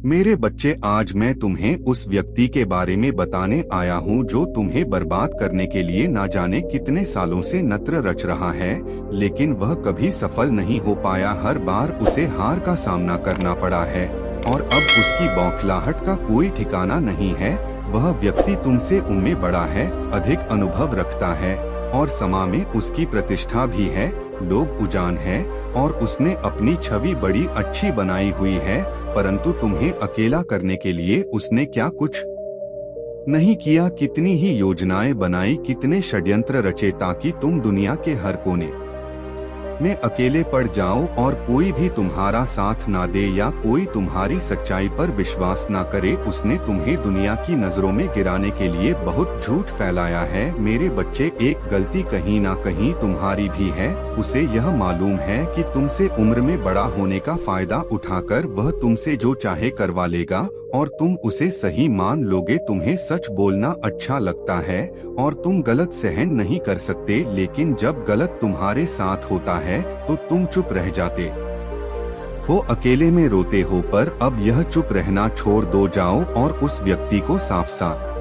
मेरे बच्चे, आज मैं तुम्हें उस व्यक्ति के बारे में बताने आया हूँ जो तुम्हें बर्बाद करने के लिए ना जाने कितने सालों से नत्र रच रहा है, लेकिन वह कभी सफल नहीं हो पाया। हर बार उसे हार का सामना करना पड़ा है और अब उसकी बौखलाहट का कोई ठिकाना नहीं है। वह व्यक्ति तुमसे उम्र में बड़ा है, अधिक अनुभव रखता है और समाज में उसकी प्रतिष्ठा भी है, लोग उजान है और उसने अपनी छवि बड़ी अच्छी बनाई हुई है, परंतु तुम्हें अकेला करने के लिए उसने क्या कुछ नहीं किया। कितनी ही योजनाएं बनाई, कितने षड्यंत्र रचे ताकि तुम दुनिया के हर कोने में अकेले पड़ जाओ और कोई भी तुम्हारा साथ ना दे या कोई तुम्हारी सच्चाई पर विश्वास ना करे। उसने तुम्हें दुनिया की नजरों में गिराने के लिए बहुत झूठ फैलाया है। मेरे बच्चे, एक गलती कहीं ना कहीं तुम्हारी भी है। उसे यह मालूम है कि तुमसे उम्र में बड़ा होने का फायदा उठाकर वह तुमसे जो चाहे करवा लेगा और तुम उसे सही मान लोगे। तुम्हें सच बोलना अच्छा लगता है और तुम गलत सहन नहीं कर सकते, लेकिन जब गलत तुम्हारे साथ होता है तो तुम चुप रह जाते हो, अकेले में रोते हो। पर अब यह चुप रहना छोड़ दो, जाओ और उस व्यक्ति को साफ साफ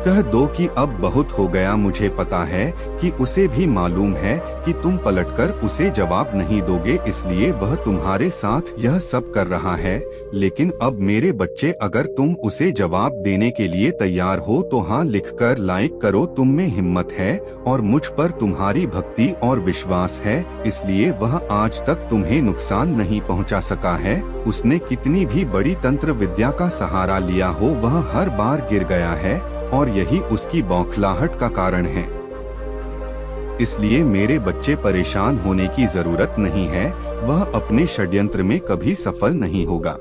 कह दो कि अब बहुत हो गया। मुझे पता है कि उसे भी मालूम है कि तुम पलटकर उसे जवाब नहीं दोगे, इसलिए वह तुम्हारे साथ यह सब कर रहा है। लेकिन अब मेरे बच्चे, अगर तुम उसे जवाब देने के लिए तैयार हो तो हाँ लिखकर लाइक करो। तुम में हिम्मत है और मुझ पर तुम्हारी भक्ति और विश्वास है, इसलिए वह आज तक तुम्हें नुकसान नहीं पहुंचा सका है। उसने कितनी भी बड़ी तंत्र विद्या का सहारा लिया हो, वह हर बार गिर गया है और यही उसकी बौखलाहट का कारण है। इसलिए मेरे बच्चे, परेशान होने की जरूरत नहीं है। वह अपने षड्यंत्र में कभी सफल नहीं होगा।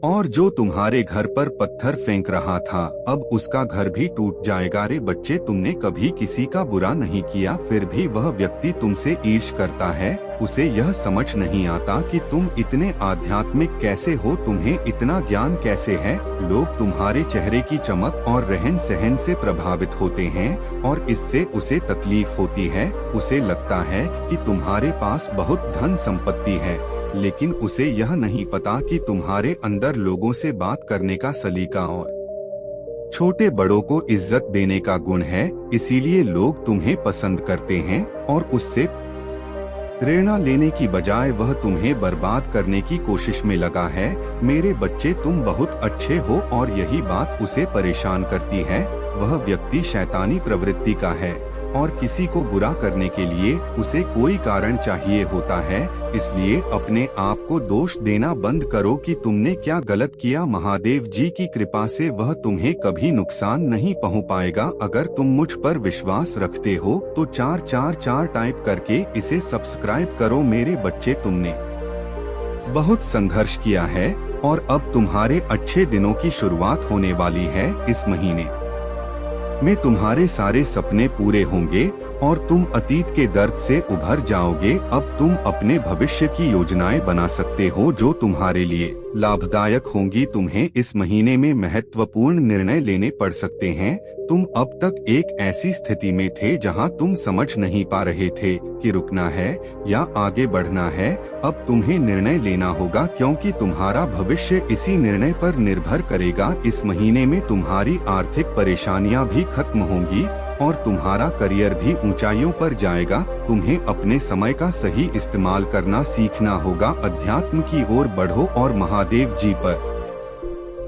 और जो तुम्हारे घर पर पत्थर फेंक रहा था, अब उसका घर भी टूट जाएगा। रे बच्चे, तुमने कभी किसी का बुरा नहीं किया, फिर भी वह व्यक्ति तुमसे ईर्ष्या करता है। उसे यह समझ नहीं आता कि तुम इतने आध्यात्मिक कैसे हो, तुम्हें इतना ज्ञान कैसे है। लोग तुम्हारे चेहरे की चमक और रहन सहन से प्रभावित होते हैं और इससे उसे तकलीफ होती है। उसे लगता है कि तुम्हारे पास बहुत धन संपत्ति है, लेकिन उसे यह नहीं पता कि तुम्हारे अंदर लोगों से बात करने का सलीका और छोटे बड़ों को इज्जत देने का गुण है। इसीलिए लोग तुम्हें पसंद करते हैं और उससे प्रेरणा लेने की बजाय वह तुम्हें बर्बाद करने की कोशिश में लगा है। मेरे बच्चे, तुम बहुत अच्छे हो और यही बात उसे परेशान करती है। वह व्यक्ति शैतानी प्रवृत्ति का है और किसी को बुरा करने के लिए उसे कोई कारण चाहिए होता है। इसलिए अपने आप को दोष देना बंद करो कि तुमने क्या गलत किया। महादेव जी की कृपा से वह तुम्हें कभी नुकसान नहीं पहुंचा पाएगा। अगर तुम मुझ पर विश्वास रखते हो तो 444 टाइप करके इसे सब्सक्राइब करो। मेरे बच्चे, तुमने बहुत संघर्ष किया है और अब तुम्हारे अच्छे दिनों की शुरुआत होने वाली है। इस महीने में तुम्हारे सारे सपने पूरे होंगे और तुम अतीत के दर्द से उभर जाओगे। अब तुम अपने भविष्य की योजनाएं बना सकते हो जो तुम्हारे लिए लाभदायक होंगी। तुम्हें इस महीने में महत्वपूर्ण निर्णय लेने पड़ सकते हैं। तुम अब तक एक ऐसी स्थिति में थे जहां तुम समझ नहीं पा रहे थे कि रुकना है या आगे बढ़ना है। अब तुम्हें निर्णय लेना होगा, क्योंकि तुम्हारा भविष्य इसी निर्णय पर निर्भर करेगा। इस महीने में तुम्हारी आर्थिक परेशानियां भी खत्म होंगी और तुम्हारा करियर भी ऊंचाइयों पर जाएगा। तुम्हें अपने समय का सही इस्तेमाल करना सीखना होगा। अध्यात्म की ओर बढ़ो और महादेव जी पर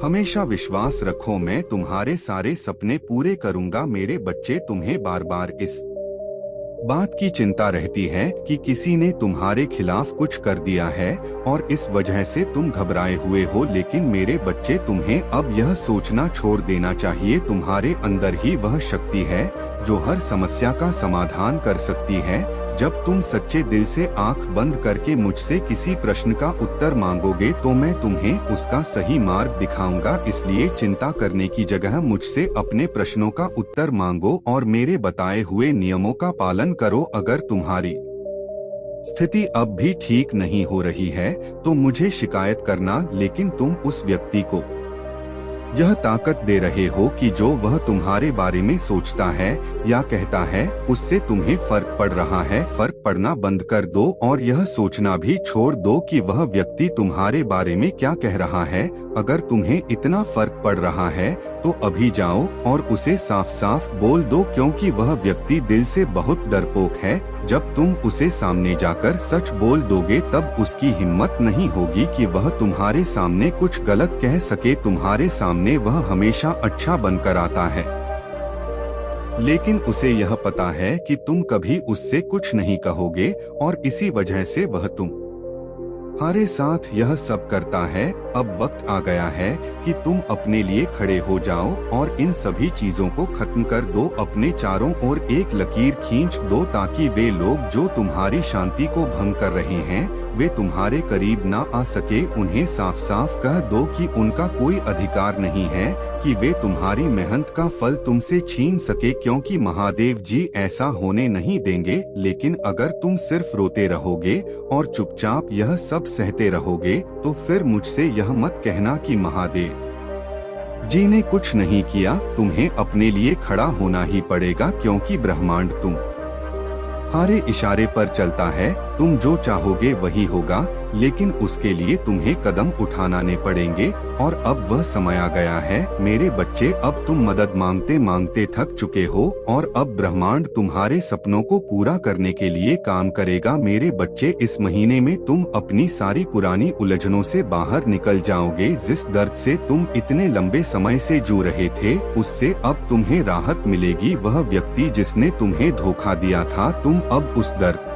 हमेशा विश्वास रखो। मैं तुम्हारे सारे सपने पूरे करूंगा। मेरे बच्चे, तुम्हें बार बार इस बात की चिंता रहती है कि किसी ने तुम्हारे खिलाफ कुछ कर दिया है और इस वजह से तुम घबराए हुए हो। लेकिन मेरे बच्चे, तुम्हें अब यह सोचना छोड़ देना चाहिए। तुम्हारे अंदर ही वह शक्ति है जो हर समस्या का समाधान कर सकती है। जब तुम सच्चे दिल से आंख बंद करके मुझसे किसी प्रश्न का उत्तर मांगोगे तो मैं तुम्हें उसका सही मार्ग दिखाऊंगा। इसलिए चिंता करने की जगह मुझसे अपने प्रश्नों का उत्तर मांगो और मेरे बताए हुए नियमों का पालन करो। अगर तुम्हारी स्थिति अब भी ठीक नहीं हो रही है तो मुझे शिकायत करना, लेकिन तुम उस व्यक्ति को यह ताकत दे रहे हो कि जो वह तुम्हारे बारे में सोचता है या कहता है उससे तुम्हें फर्क पड़ रहा है। फर्क पड़ना बंद कर दो और यह सोचना भी छोड़ दो कि वह व्यक्ति तुम्हारे बारे में क्या कह रहा है। अगर तुम्हें इतना फर्क पड़ रहा है तो अभी जाओ और उसे साफ साफ बोल दो, क्योंकि वह व्यक्ति दिल से बहुत डरपोक है। जब तुम उसे सामने जाकर सच बोल दोगे तब उसकी हिम्मत नहीं होगी कि वह तुम्हारे सामने कुछ गलत कह सके। तुम्हारे सामने वह हमेशा अच्छा बनकर आता है, लेकिन उसे यह पता है कि तुम कभी उससे कुछ नहीं कहोगे और इसी वजह से वह तुम्हारे साथ यह सब करता है। अब वक्त आ गया है कि तुम अपने लिए खड़े हो जाओ और इन सभी चीजों को खत्म कर दो। अपने चारों ओर एक लकीर खींच दो ताकि वे लोग जो तुम्हारी शांति को भंग कर रहे हैं वे तुम्हारे करीब ना आ सके। उन्हें साफ साफ कह दो कि उनका कोई अधिकार नहीं है कि वे तुम्हारी मेहनत का फल तुमसे छीन सके, क्योंकि महादेव जी ऐसा होने नहीं देंगे। लेकिन अगर तुम सिर्फ रोते रहोगे और चुपचाप यह सब सहते रहोगे तो फिर मुझसे यह मत कहना कि महादेव जी ने कुछ नहीं किया। तुम्हें अपने लिए खड़ा होना ही पड़ेगा, क्योंकि ब्रह्मांड तुम्हारे इशारे पर चलता है। तुम जो चाहोगे वही होगा, लेकिन उसके लिए तुम्हें कदम उठाने पड़ेंगे। और अब वह समय आ गया है मेरे बच्चे, अब तुम मदद मांगते मांगते थक चुके हो और अब ब्रह्मांड तुम्हारे सपनों को पूरा करने के लिए काम करेगा। मेरे बच्चे, इस महीने में तुम अपनी सारी पुरानी उलझनों से बाहर निकल जाओगे। जिस दर्द से तुम इतने लंबे समय से जूझ रहे थे उससे अब तुम्हें राहत मिलेगी। वह व्यक्ति जिसने तुम्हें धोखा दिया था, तुम अब उस दर्द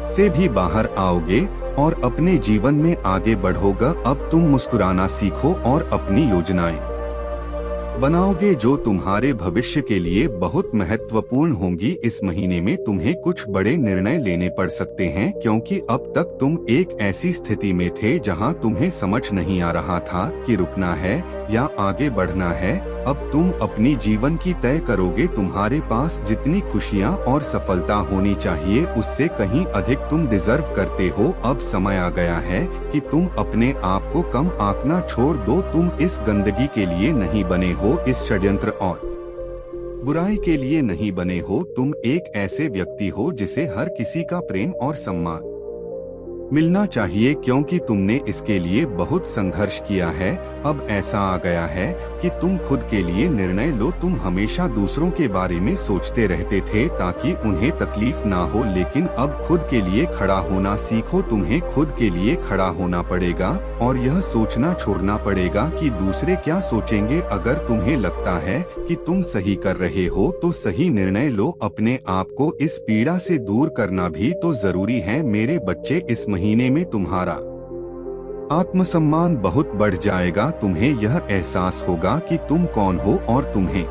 से भी बाहर आओगे और अपने जीवन में आगे बढ़ोगे। अब तुम मुस्कुराना सीखो और अपनी योजनाएं बनाओगे जो तुम्हारे भविष्य के लिए बहुत महत्वपूर्ण होंगी। इस महीने में तुम्हें कुछ बड़े निर्णय लेने पड़ सकते हैं, क्योंकि अब तक तुम एक ऐसी स्थिति में थे जहां तुम्हें समझ नहीं आ रहा था कि रुकना है या आगे बढ़ना है। अब तुम अपनी जीवन की तय करोगे। तुम्हारे पास जितनी खुशियां और सफलता होनी चाहिए उससे कहीं अधिक तुम डिजर्व करते हो। अब समय आ गया है कि तुम अपने आप को कम आंकना छोड़ दो। तुम इस गंदगी के लिए नहीं बने हो, इस षड्यंत्र और बुराई के लिए नहीं बने हो। तुम एक ऐसे व्यक्ति हो जिसे हर किसी का प्रेम और सम्मान मिलना चाहिए, क्योंकि तुमने इसके लिए बहुत संघर्ष किया है। अब ऐसा आ गया है कि तुम खुद के लिए निर्णय लो। तुम हमेशा दूसरों के बारे में सोचते रहते थे ताकि उन्हें तकलीफ ना हो, लेकिन अब खुद के लिए खड़ा होना सीखो। तुम्हें खुद के लिए खड़ा होना पड़ेगा और यह सोचना छोड़ना पड़ेगा कि दूसरे क्या सोचेंगे। अगर तुम्हें लगता है कि तुम सही कर रहे हो तो सही निर्णय लो। अपने आप को इस पीड़ा से दूर करना भी तो जरूरी है। मेरे बच्चे, इस महीने में तुम्हारा आत्मसम्मान बहुत बढ़ जाएगा। तुम्हें यह एहसास होगा कि तुम कौन हो और तुम्हें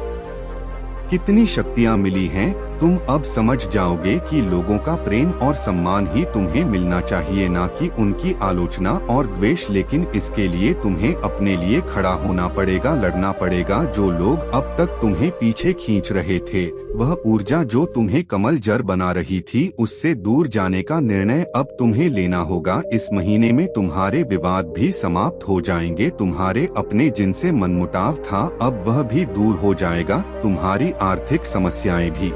कितनी शक्तियां मिली हैं। तुम अब समझ जाओगे कि लोगों का प्रेम और सम्मान ही तुम्हें मिलना चाहिए, ना कि उनकी आलोचना और द्वेष। लेकिन इसके लिए तुम्हें अपने लिए खड़ा होना पड़ेगा, लड़ना पड़ेगा। जो लोग अब तक तुम्हें पीछे खींच रहे थे, वह ऊर्जा जो तुम्हें कमल जर बना रही थी, उससे दूर जाने का निर्णय अब तुम्हें लेना होगा। इस महीने में तुम्हारे विवाद भी समाप्त हो जाएंगे। तुम्हारे अपने जिनसे मनमुटाव था अब वह भी दूर हो जाएगा। तुम्हारी आर्थिक समस्याएं भी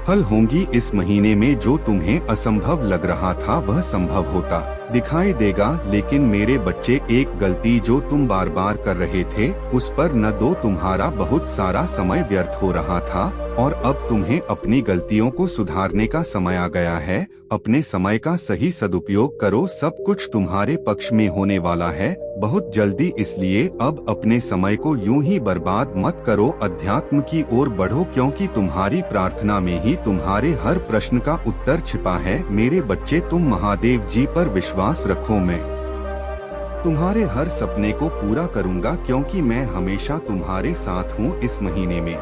हल होंगी। इस महीने में जो तुम्हें असंभव लग रहा था वह संभव होता दिखाई देगा। लेकिन मेरे बच्चे, एक गलती जो तुम बार बार कर रहे थे उस पर न दो। तुम्हारा बहुत सारा समय व्यर्थ हो रहा था और अब तुम्हें अपनी गलतियों को सुधारने का समय आ गया है। अपने समय का सही सदुपयोग करो। सब कुछ तुम्हारे पक्ष में होने वाला है बहुत जल्दी, इसलिए अब अपने समय को यूं ही बर्बाद मत करो। अध्यात्म की ओर बढ़ो, क्योंकि तुम्हारी प्रार्थना में ही तुम्हारे हर प्रश्न का उत्तर छिपा है। मेरे बच्चे, तुम महादेव जी पर विश्वास रखो। मैं तुम्हारे हर सपने को पूरा करूंगा, क्योंकि मैं हमेशा तुम्हारे साथ हूँ। इस महीने में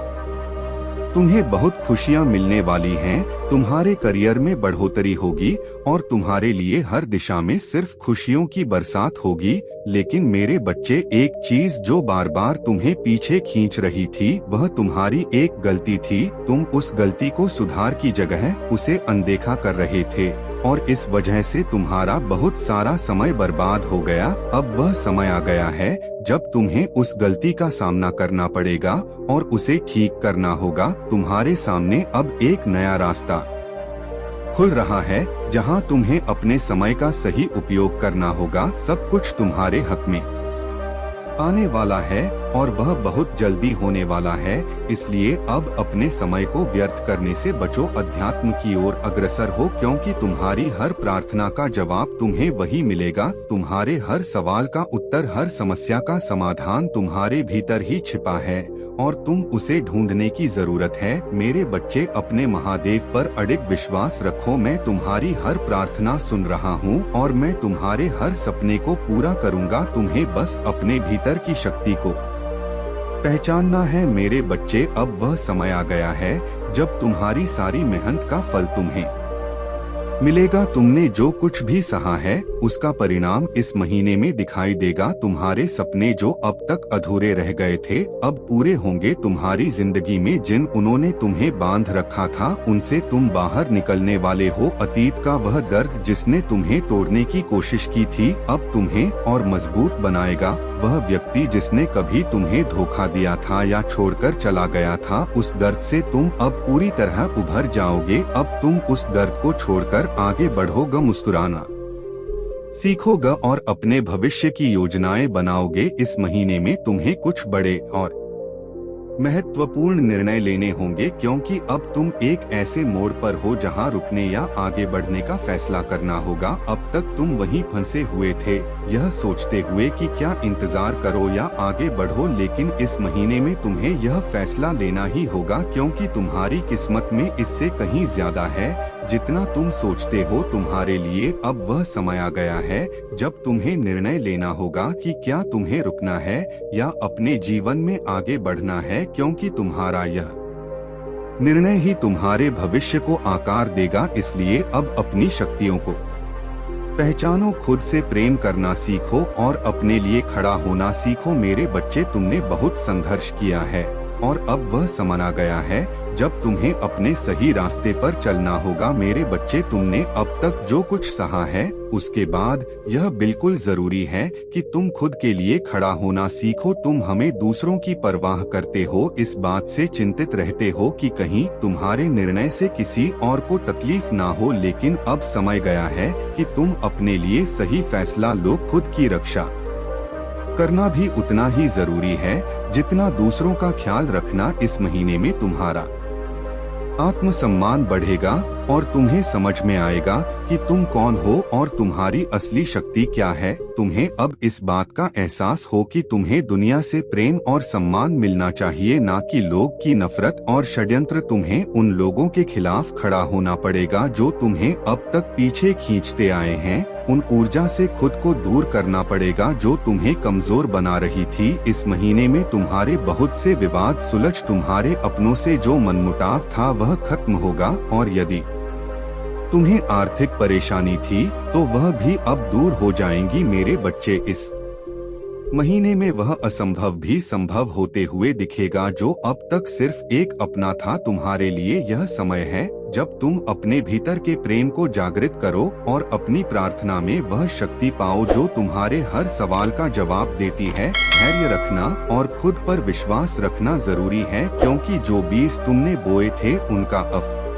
तुम्हें बहुत खुशियां मिलने वाली हैं। तुम्हारे करियर में बढ़ोतरी होगी और तुम्हारे लिए हर दिशा में सिर्फ खुशियों की बरसात होगी। लेकिन मेरे बच्चे, एक चीज जो बार बार तुम्हें पीछे खींच रही थी वह तुम्हारी एक गलती थी। तुम उस गलती को सुधार की जगह उसे अनदेखा कर रहे थे और इस वजह से तुम्हारा बहुत सारा समय बर्बाद हो गया। अब वह समय आ गया है जब तुम्हें उस गलती का सामना करना पड़ेगा और उसे ठीक करना होगा। तुम्हारे सामने अब एक नया रास्ता खुल रहा है जहां तुम्हें अपने समय का सही उपयोग करना होगा। सब कुछ तुम्हारे हक में आने वाला है और वह बहुत जल्दी होने वाला है। इसलिए अब अपने समय को व्यर्थ करने से बचो, अध्यात्म की ओर अग्रसर हो, क्योंकि तुम्हारी हर प्रार्थना का जवाब तुम्हें वही मिलेगा। तुम्हारे हर सवाल का उत्तर, हर समस्या का समाधान तुम्हारे भीतर ही छिपा है और तुम उसे ढूंढने की जरूरत है। मेरे बच्चे, अपने महादेव पर अडिग विश्वास रखो। मैं तुम्हारी हर प्रार्थना सुन रहा हूँ और मैं तुम्हारे हर सपने को पूरा करूँगा। तुम्हें बस अपने भीतर की शक्ति को पहचानना है। मेरे बच्चे, अब वह समय आ गया है जब तुम्हारी सारी मेहनत का फल तुम्हें मिलेगा। तुमने जो कुछ भी सहा है उसका परिणाम इस महीने में दिखाई देगा। तुम्हारे सपने जो अब तक अधूरे रह गए थे अब पूरे होंगे। तुम्हारी जिंदगी में जिन उन्होंने तुम्हें बांध रखा था उनसे तुम बाहर निकलने वाले हो। अतीत का वह दर्द जिसने तुम्हें तोड़ने की कोशिश की थी अब तुम्हें और मजबूत बनाएगा। वह व्यक्ति जिसने कभी तुम्हें धोखा दिया था या छोड़कर चला गया था, उस दर्द से तुम अब पूरी तरह उभर जाओगे। अब तुम उस दर्द को छोड़कर आगे बढ़ोगे, मुस्कुराना सीखोगे और अपने भविष्य की योजनाएं बनाओगे। इस महीने में तुम्हें कुछ बड़े और महत्वपूर्ण निर्णय लेने होंगे, क्योंकि अब तुम एक ऐसे मोड़ पर हो जहां रुकने या आगे बढ़ने का फैसला करना होगा। अब तक तुम वहीं फंसे हुए थे, यह सोचते हुए कि क्या इंतजार करो या आगे बढ़ो, लेकिन इस महीने में तुम्हें यह फैसला लेना ही होगा, क्योंकि तुम्हारी किस्मत में इससे कहीं ज्यादा है जितना तुम सोचते हो तुम्हारे लिए। अब वह समय आ गया है जब तुम्हें निर्णय लेना होगा कि क्या तुम्हें रुकना है या अपने जीवन में आगे बढ़ना है, क्योंकि तुम्हारा यह निर्णय ही तुम्हारे भविष्य को आकार देगा। इसलिए अब अपनी शक्तियों को पहचानो, खुद से प्रेम करना सीखो और अपने लिए खड़ा होना सीखो। मेरे बच्चे, तुमने बहुत संघर्ष किया है और अब वह समय आ गया है जब तुम्हें अपने सही रास्ते पर चलना होगा। मेरे बच्चे, तुमने अब तक जो कुछ सहा है उसके बाद यह बिल्कुल जरूरी है कि तुम खुद के लिए खड़ा होना सीखो। तुम हमें दूसरों की परवाह करते हो, इस बात से चिंतित रहते हो कि कहीं तुम्हारे निर्णय से किसी और को तकलीफ ना हो, लेकिन अब समय गया है कि तुम अपने लिए सही फैसला लो। खुद की रक्षा करना भी उतना ही जरूरी है जितना दूसरों का ख्याल रखना। इस महीने में तुम्हारा आत्मसम्मान बढ़ेगा और तुम्हें समझ में आएगा कि तुम कौन हो और तुम्हारी असली शक्ति क्या है। तुम्हें अब इस बात का एहसास हो कि तुम्हें दुनिया से प्रेम और सम्मान मिलना चाहिए, ना कि लोग की नफरत और षड्यंत्र। तुम्हें उन लोगों के खिलाफ खड़ा होना पड़ेगा जो तुम्हें अब तक पीछे खींचते आए हैं। उन ऊर्जा से खुद को दूर करना पड़ेगा जो तुम्हें कमजोर बना रही थी। इस महीने में तुम्हारे बहुत से विवाद सुलझ, तुम्हारे अपनों से जो मनमुटाव था वह खत्म होगा और यदि तुम्हें आर्थिक परेशानी थी तो वह भी अब दूर हो जाएंगी। मेरे बच्चे, इस महीने में वह असंभव भी संभव होते हुए दिखेगा जो अब तक सिर्फ एक अपना था। तुम्हारे लिए यह समय है जब तुम अपने भीतर के प्रेम को जागृत करो और अपनी प्रार्थना में वह शक्ति पाओ जो तुम्हारे हर सवाल का जवाब देती है। धैर्य रखना और खुद पर विश्वास रखना जरूरी है, क्योंकि जो बीज तुमने बोए थे उनका